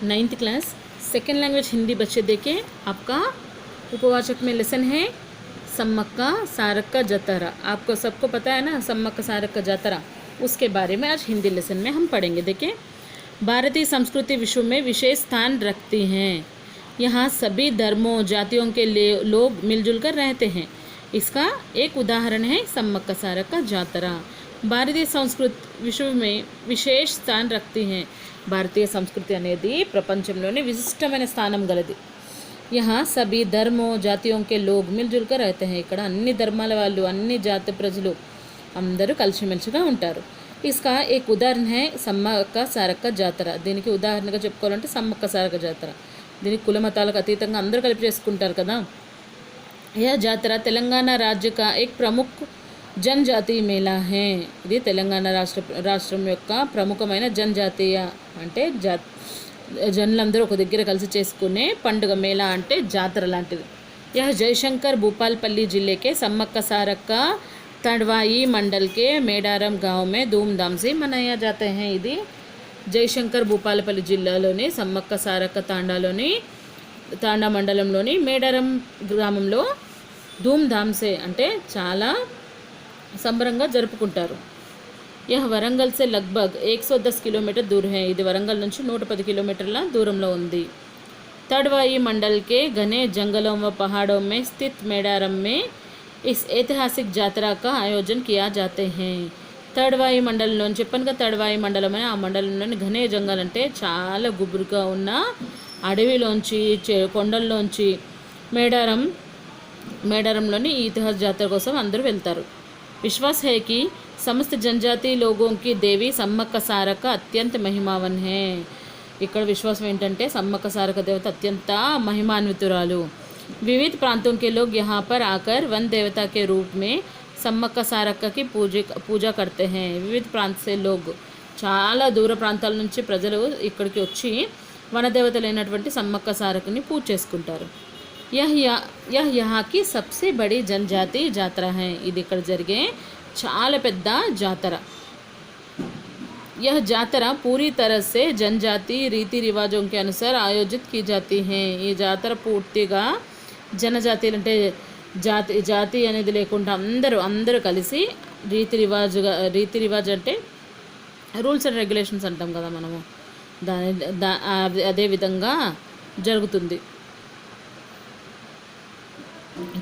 9th class second language Hindi बच्चे देखें। आपका उपवाचक में लेसन है सम्मक्का सारक्का जातरा। आपको सबको पता है ना सम्मक्का सारक्का जातरा, उसके बारे में आज हिंदी लेसन में हम पढ़ेंगे। देखें, भारतीय संस्कृति विश्व में विशेष स्थान रखती हैं। यहाँ सभी धर्मों जातियों के लोग मिलजुल कर रहते हैं। इसका एक उदाहरण है सम्मक्का सारक्का जातरा। భారతీయ సంస్కృతి విశ్వ में విశేష స్థానం రఖती हैं। భారతీయ సంస్కృతి అనేది ప్రపంచంలోనే విశిష్టమైన స్థానం గలది। यहाँ सभी धर्मों जातियों के लोग मिलजुल कर रहते हैं। ఇక్కడ అన్ని ధర్మాల వాళ్ళు అన్ని జాతి ప్రజలు అందరూ కలిసిమెలిసిగా ఉంటారు। इसका एक उदाहरण है సమ్మక్క సారక్క జాతర। దీనికి ఉదాహరణగా చెప్పుకోవాలంటే సమ్మక్క సారక్క జాతర। దీనికి కుల మతాలకు అతీతంగా అందరూ కలిపి చేసుకుంటారు కదా। यह जातरा तेलंगाना राज्य का एक प्रमुख जनजातीय मेला है। ఇది తెలంగాణ రాష్ట్రం యొక్క ప్రముఖమైన జనజాతీయ అంటే జనులందరూ ఒక దగ్గర కలిసి చేసుకునే పండుగ। మేళా అంటే జాతర లాంటిది। यह जयशंकर भूपालपल्ली जिले के सम्मक्का सारक्का तड़वाई मंडल के मेडारम गांव में धूमधाम से मनाया जाते हैं। ఇది జయశంకర్ భూపాలపల్లి జిల్లాలోని సమ్మక్క సారక్క తాండా మండలంలోని మేడారం గ్రామంలో ధూమ్ధామ్ సే అంటే చాలా సంబరంగా జరుపుకుంటారు। यह వరంగల్ से लगभग 110 किलोमीटर दूर है। ఇది వరంగల్ నుంచి 110 किलोमीटरల దూరంలో ఉంది। तड़वाई मंडल के घने जंगलों व पहाड़ों में स्थित मेडारम में इस ऐतिहासिक यात्रा का आयोजन किया जाते हैं। తడవాయి మండలంలో చెప్పనుగా తడవాయి మండలం అని, ఆ మండలంలోని ఘనే జంగల్ అంటే చాలా గుబురుగా ఉన్న అడవిలోంచి కొండల్లోంచి మేడారంలోని ఈ ఇతిహాస జాతర కోసం అందరూ వెళ్తారు। विश्वास है कि समस्त जनजाति लोगों की देवी సమ్మక్క సారక్క అత్యంత महिमावन है। ఇక్కడ విశ్వాసం ఏంటంటే సమ్మక్క సారక్క దేవత అత్యంత महिमान्वितुरालु। विविध प्रांतों के लोग यहाँ पर आकर वन देवता के रूप में సమ్మక్క సారక్క की పూజ करते हैं। వివిధ ప్రాంత से लोग చాలా దూర ప్రాంతాల నుంచి ప్రజలు ఇక్కడికి వచ్చి వనదేవతలైనటువంటి సమ్మక్క సారక్కని పూజ చేసుకుంటారు। यह यहाँ की सबसे बड़ी जनजाति जात्रा है। ఇది ఇక్కడ జరిగే చాలా పెద్ద జాతర। यह जात्रा पूरी तरह से जनजाति रीति रिवाजों के अनुसार आयोजित की जाती है। ఈ జాతర పూర్తిగా జనజాతీలు అంటే జాతి అనేది లేకుండా అందరూ కలిసి రీతి రివాజ్ అంటే రూల్స్ అండ్ రెగ్యులేషన్స్ అంటాం కదా మనము, అదే విధంగా జరుగుతుంది।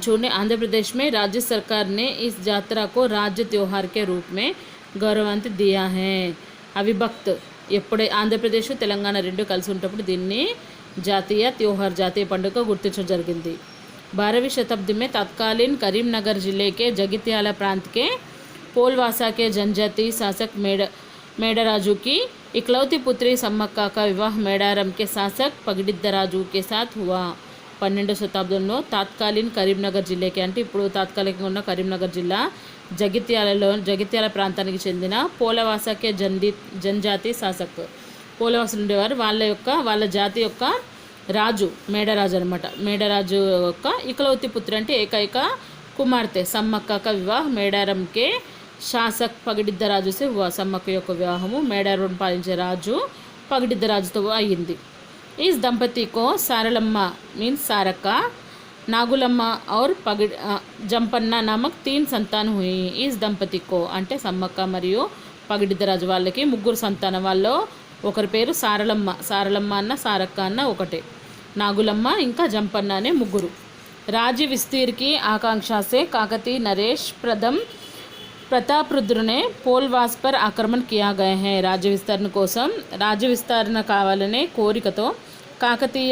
छोड़ने आंध्र प्रदेश में राज्य सरकार ने इस यात्रा को राज्य त्यौहार के रूप में गौरवान्वित दिया है। अविभक्त ఎప్పుడే ఆంధ్రప్రదేశ్ తెలంగాణ రెండు కలిసి ఉన్నప్పుడు దీన్ని జాతీయ పండుగ గుర్తించడం జరిగింది। 12वीं शताब्दी में तत्कालीन करीमनगर जिले के जगित्याला प्रांत के पोलवासा के जनजातीय शासक मेडराजू की इकलौती पुत्री సమ్మక్క का विवाह मेडारम के शासक పగిడిద్దరాజు के साथ हुआ। 12వ శతాబ్దంలో తాత్కాలీన్ కరీంనగర్ జిల్లాకి అంటే ఇప్పుడు తాత్కాలికంగా ఉన్న కరీంనగర్ జిల్లా జగిత్యాల ప్రాంతానికి చెందిన పోలవాసకే జనజాతి శాసక్, పోలవాసులు ఉండేవారు, వాళ్ళ జాతి యొక్క రాజు మేడరాజు అనమాట। మేడరాజు యొక్క ఇకలౌతి పుత్రి అంటే ఏకైక కుమార్తె సమ్మక్క का विवाह मेडारम के शासक పగిడిద్దరాజు से हुआ। సమ్మక్క యొక్క వివాహము మేడారం పాలించే రాజు పగిడిద్దరాజుతో అయ్యింది। इस दंपति को सारलम्मा मीन्स सारक्का, नागुलम्मा और जंपन्ना नामक 3 संतान हुई। इस दंपति को అంటే సమ్మక్క మరియు పగిడిద్దరాజు వాళ్ళకి ముగ్గురు సంతానం। వాళ్ళు ఒకరి పేరు సారలమ్మ అన్న సారక్క అన్న ఒకటే, నాగులమ్మ ఇంకా జంపన్న అనే ముగ్గురు। राज्य विस्तीर की आकांक्षा से काकतीय नरेश प्रतापरुद्र ने पोलवास पर आक्रमण किया गए हैं। राज्य విస్తరణ కావాలనే కోరికతో కాకతీయ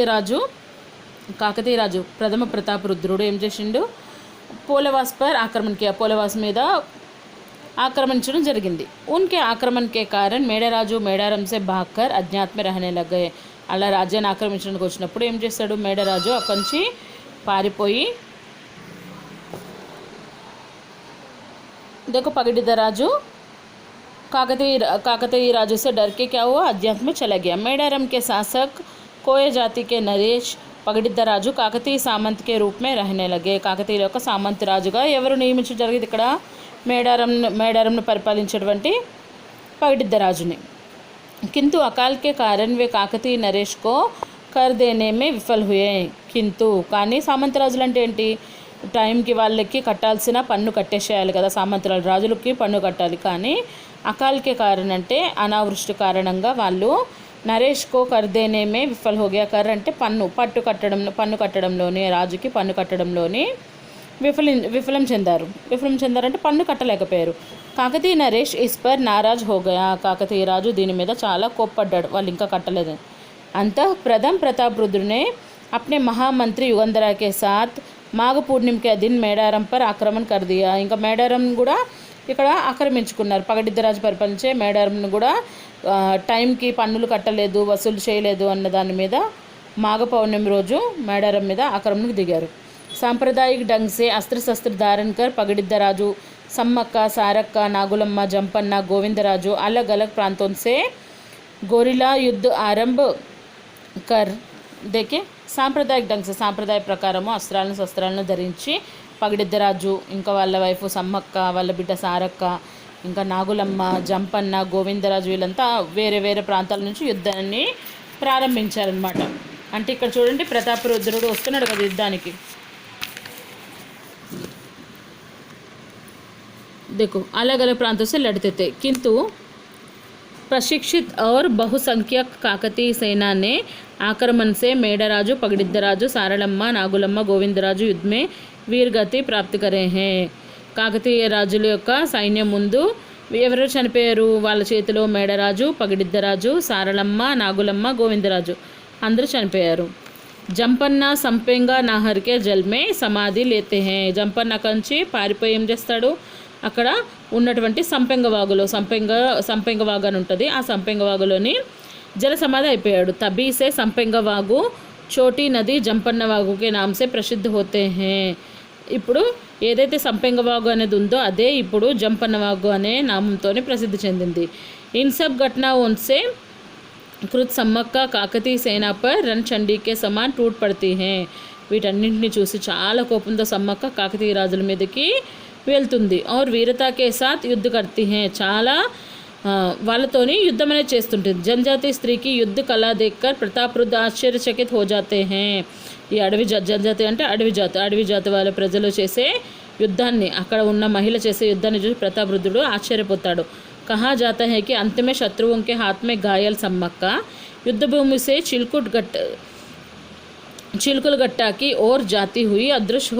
రాజు ప్రథమ ప్రతాపరుద్రుడు ఏం చేసిండు, పోలవాస్ पर आक्रमण किया, పోలవాస్ మీద ఆక్రమించడం జరిగింది। उनके आक्रमण के कारण మేడరాజు మేడారం से भागकर अज्ञात में रहने लग गए। అలా రాజ్యాన్ని ఆక్రమించడానికి వచ్చినప్పుడు ఏం చేస్తాడు, మేడరాజు అక్కడి నుంచి పారిపోయి, देखो पगिडिద్దరాజు काकतीय राजू से डर के क्या हुआ, अज्ञात में चला गया। मेडारम के शासक कोय जाति के नरेश పగిడిద్దరాజు కాకతీయ సామంత్ के रूप में रहने लगे। కాకతీయుల యొక్క సామంత్ రాజుగా ఎవరు నియమించడం జరిగింది, ఇక్కడ మేడారంను పరిపాలించేటువంటి పగిడిద్దరాజుని। किंतु अकाल के कारण वे काकतीय नरेश को कर देने में విఫల్ हुए కింతు కానీ సామంతరాజులు అంటే ఏంటి, టైంకి వాళ్ళకి కట్టాల్సిన పన్ను కట్టేసేయాలి కదా, సామంతరాజు రాజులకి పన్ను కట్టాలి. కానీ అకాల్కే కారణం అంటే అనావృష్టి కారణంగా వాళ్ళు నరేష్కో కర్దేనేమే విఫల్ హోగా. కర్ అంటే పన్ను కట్టడంలోనే రాజుకి పన్ను కట్టడంలోని విఫలం చెందారంటే పన్ను కట్టలేకపోయారు. కాకతీయ నరేష్ ఇస్ పర్ నారాజ్ హోగయా. కాకతీయ రాజు దీని మీద చాలా కోప్పడ్డాడు, వాళ్ళు ఇంకా కట్టలేదు. अंतः प्रथम प्रताप रुद्र ने अपने महामंत्री युगंधरा के साथ माघ पूर्णिम के दिन మేడారం पर आक्रमण कर दिया. ఇంకా మేడారం కూడా ఇక్కడ ఆక్రమించుకున్నారు. పగడిద్దరాజు పరిపాలించే మేడారంను కూడా టైంకి పన్నులు కట్టలేదు, వసూలు చేయలేదు అన్న దాని మీద మాఘ పౌర్ణమి రోజు మేడారం మీద ఆక్రమణకు దిగారు. सांप्रदायिक ढंग से अस्त्र शस्त्र धारण कर पगडिద్దరాజు, సమ్మక్క, సారక్క, నాగులమ్మ, జంపన్న, గోవిందరాజు अलग अलग प्रांतों से गोरिल्ला युद्ध आरंभ कर देखे. సాంప్రదాయక ढंग से సాంప్రదాయ ప్రకారము శస్త్రాలను ధరించి పగడిద్దరాజు, ఇంకా వాళ్ళ వైఫ్ సమ్మక్క, వాళ్ళ బిడ్డ సారక్క, ఇంకా నాగులమ్మ, జంపన్న, గోవిందరాజు వీళ్ళంతా వేరే వేరే ప్రాంతాల నుంచి యుద్ధాన్ని ప్రారంభించారనమాట. అంటే ఇక్కడ చూడండి ప్రతాపరుద్రుడు వస్తున్నాడు కదా యుద్ధానికి. देखो अलग अलग प्रांतों से लड़ते थे किंतु प्रशिक्षित और बहुसंख्यक काकतीय सेना ने आक्रमण से మేడరాజు, పగడిద్దరాజు, సారళమ్మ, నాగులమ్మ, గోవిందరాజు యుద్ధ में వీరగతి ప్రాప్తి करे हैं. కాకతీయ రాజుల యొక్క సైన్యం ముందు ఎవరు చనిపోయారు, వాళ్ళ చేతిలో మేడరాజు, పగడిద్దరాజు, సారళమ్మ, నాగులమ్మ, గోవిందరాజు అందరూ చనిపోయారు. జంపన్న సంపెంగ నహర్కే జల్మే సమాధి లేతే హే. జంపన్న కంచి పారిపోయి ఏం చేస్తాడు, అక్కడ ఉన్నటువంటి సంపెంగ వాగు అని ఉంటుంది, ఆ సంపెంగ వాగులోని జల సమాధి అయిపోయాడు. తబీసే సంపెంగ వాగు చోటీ నది జంపన్న వాగుకే నామ్సే ప్రసిద్ధ హోతే హే. ఇప్పుడు ఏదైతే సంపెంగ వాగు అనేది ఉందో అదే ఇప్పుడు జంపన్న వాగు అనే నామంతో ప్రసిద్ధి చెందింది. ఇన్ సబ్ ఘటనాओंसे కృత సమ్మక్క కాకతీయ సేనా పర్ రణచండీకే సమాన్ టూట్ పడతీ హే. వీటన్నింటినీ చూసి చాలా కోపంతో సమ్మక్క కాకతీయ రాజుల మీదకి వెళ్తుంది. और वीरता के साथ युद्ध करती हैं. చాలా వాళ్ళతోని యుద్ధం అనేది చేస్తుంటుంది. जनजाति स्त्री की युद्ध कला देखकर प्रतापरुद्र आश्चर्यचकित हो जाते हैं. ఈ జనజాతి అంటే అడవి జాతి వాళ్ళ ప్రజలు చేసే యుద్ధాన్ని, అక్కడ ఉన్న మహిళ చేసే యుద్ధాన్ని చూసి ప్రతాపరుద్రుడు ఆశ్చర్యపోతాడు. कहा जाता है कि अंत में शत्रुओं के हाथ में घायल सम्मक्का युद्धभूमि से चिलकुल गट्टा की ओर जाती हुई अदृश्य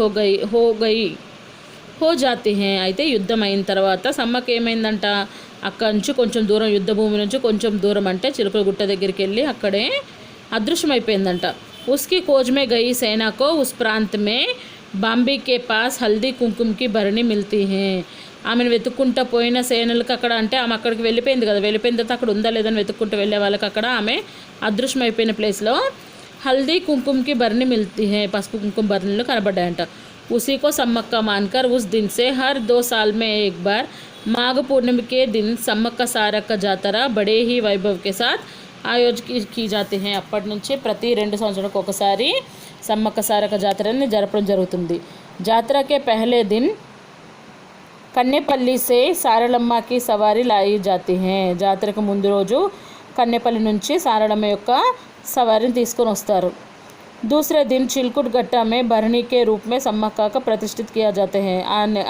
हो जाती हैं. అయితే యుద్ధం అయిన తర్వాత సమ్మక్క ఏమైందంట, అక్కడి నుంచి కొంచెం దూరం, యుద్ధభూమి నుంచి కొంచెం దూరం అంటే చిలుకల గుట్ట దగ్గరికి వెళ్ళి అక్కడే అదృశ్యమైపోయిందంట. उसकी खोज में गई सेना को उस प्रांत में బాంబీ के पास हल्दी कुंकुम की भरणी मिलती हैं. ఆమెను వెతుక్కుంటూ పోయిన సేనలకు అక్కడ, అంటే ఆమె అక్కడికి వెళ్ళిపోయింది కదా, వెళ్ళిపోయిన తర్వాత అక్కడ ఉందా లేదని వెతుక్కుంటూ వెళ్ళే వాళ్ళకి అక్కడ ఆమె అదృశ్యమైపోయిన ప్లేస్లో హల్దీ కుంకుమకి భరణి మిల్తీ హే, పసుపు కుంకుమ భరణిలు కనబడ్డాయంట. उसी को सम्मक्का मानकर उस दिन से हर 2 साल में एक बार माघ पूर्णिमा के दिन सम्मक्का सारक्का जातरा बड़े ही वैभव के साथ आयोजित की जाती हैं. అప్పటి నుంచి ప్రతి 2 సంవత్సరాలకు ఒకసారి సమ్మక్క సారక్క జాతరని జరపడం జరుగుతుంది. జాతర के पहले दिन కన్నెపల్లి से సారళమ్మ की सवारी लाई जाती हैं. జాతరకు ముందు రోజు కన్నెపల్లి నుంచి సారళమ్మ యొక్క సవారిని తీసుకొని వస్తారు. दूसरे दिन चिलकुट गट्टा में भरणी के रूप में सम्मक्का का प्रतिष्ठित किया जाते हैं.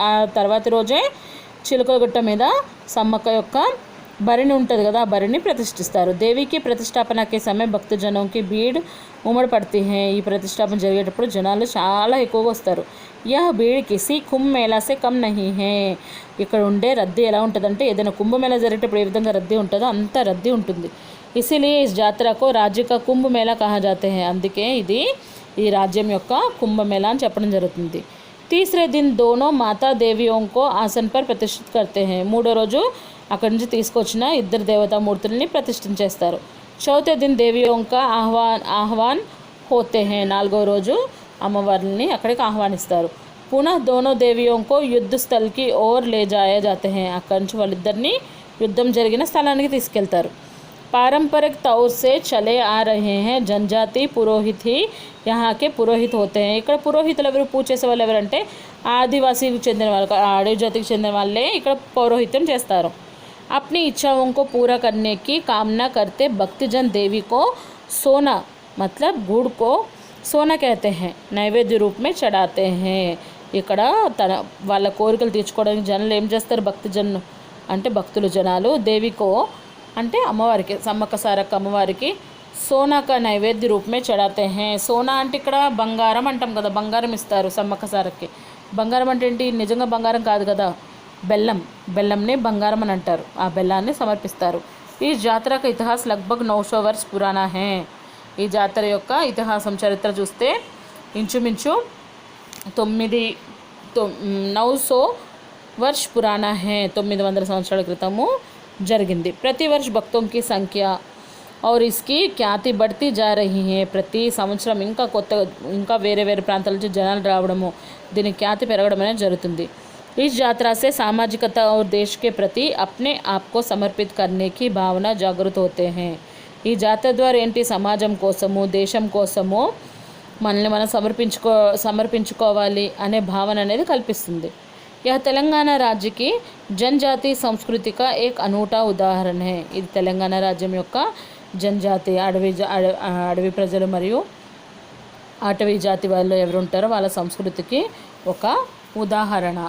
ఆ తర్వాత రోజే చిలుకల గుట్ట మీద సమ్మక్క యొక్క భరణి ఉంటుంది కదా, ఆ భరణి ప్రతిష్ఠిస్తారు. దేవికి ప్రతిష్టాపనకే సమయం భక్తజనంకి భీడ్ ఉమड़ पड़ती है. ఈ ప్రతిష్టాపన జరిగేటప్పుడు జనాలు చాలా ఎక్కువగా వస్తారు. यह भीड़ किसी कुंभ मेला से कम नहीं है. ఇక్కడ ఉండే రద్దీ ఎలా ఉంటుందంటే ఏదైనా కుంభమేళా జరిగేటప్పుడు ఏ విధంగా రద్దీ ఉంటుందో అంత రద్దీ ఉంటుంది. इसीलिए इस यात्रा को राज्य का कुंभ मेला कहा जाते हैं. అందుకే ఇది ఈ రాజ్యం యొక్క కుంభమేళా అని చెప్పడం జరుగుతుంది. तीसरे दिन दोनों माता देवियों को आसन पर प्रतिष्ठित करते हैं. మూడో రోజు అక్కడి నుంచి తీసుకొచ్చిన ఇద్దరు దేవతామూర్తుల్ని ప్రతిష్ఠించేస్తారు. చౌथे दिन देवियों का ఆహ్వాన్ होते हैं. నాలుగో రోజు అమ్మవారిని అక్కడికి ఆహ్వానిస్తారు. पुनः दोनों देवियों को युद्ध स्थल की ओर ले जाया जाते हैं. అక్కడి నుంచి వాళ్ళిద్దరిని యుద్ధం జరిగిన స్థలానికి తీసుకెళ్తారు. पारंपरिक तौर से चले आ रहे हैं. जनजाति पुरोहित ही यहाँ के पुरोहित होते हैं. ఇక్కడ పురోహితులు ఎవరు, పూజ చేసే వాళ్ళు ఎవరంటే ఆదివాసీకి చెందిన వాళ్ళు, అడవి జాతికి చెందిన వాళ్ళే ఇక్కడ పౌరోహిత్యం చేస్తారు. अपनी इच्छाओं को पूरा करने की कामना करते भक्तजन देवी को सोना मतलब गुड़ को సోనా कहते हैं నైవేద్య రూప్ में చడాతే हैं ఇక్కడ తన వాళ్ళ కోరికలు తీర్చుకోవడానికి జనాలు ఏం చేస్తారు అంటే భక్తులు జనాలు దేవికో అంటే అమ్మవారికి సమ్మక్క సారక్క అమ్మవారికి సోనా కా నైవేద్య రూప్ में చడాతే हैं సోనా అంటే ఇక్కడ బంగారం అంటాం కదా బంగారం ఇస్తారు సమ్మక్క సారక్కి బంగారం అంటే ఏంటి నిజంగా బంగారం కాదు కదా బెల్లంని బంగారం అని అంటారు ఆ బెల్లాన్ని సమర్పిస్తారు ఈ జాతర का इतिहास लगभग 900 वर्ष पुराना है ఈ జాతర యొక్క ఇతిహాసం చరిత్ర చూస్తే ఇంచుమించు 900 वर्ष पुराना है 900 సంవత్సరాల క్రితము జరిగింది ప్రతి वर्ष भक्तों की संख्या और इसकी ఖ్యాతి बढ़ती जा रही है ప్రతి సంవత్సరం ఇంకా వేరే ప్రాంతాల నుంచి జనాలు రావడము దీని ఖ్యాతి పెరగడం అనేది జరుగుతుంది इस यात्रा से सामाजिकता और देश के प्रति अपने आप को समर्पित करने की भावना जागृत होते हैं ఈ జాతర ద్వారా ఏంటి సమాజం కోసము దేశం కోసము మనల్ని మనం సమర్పించుకోవాలి అనే భావన అనేది కల్పిస్తుంది यह तेलंगाना राज्य की जनजाति संस्कृति का एक अनूठा उदाहरण है ఇది తెలంగాణ రాజ్యం యొక్క జనజాతి అడవి ప్రజలు మరియు అటవీ జాతి వాళ్ళు ఎవరు ఉంటారో వాళ్ళ సంస్కృతికి ఒక ఉదాహరణ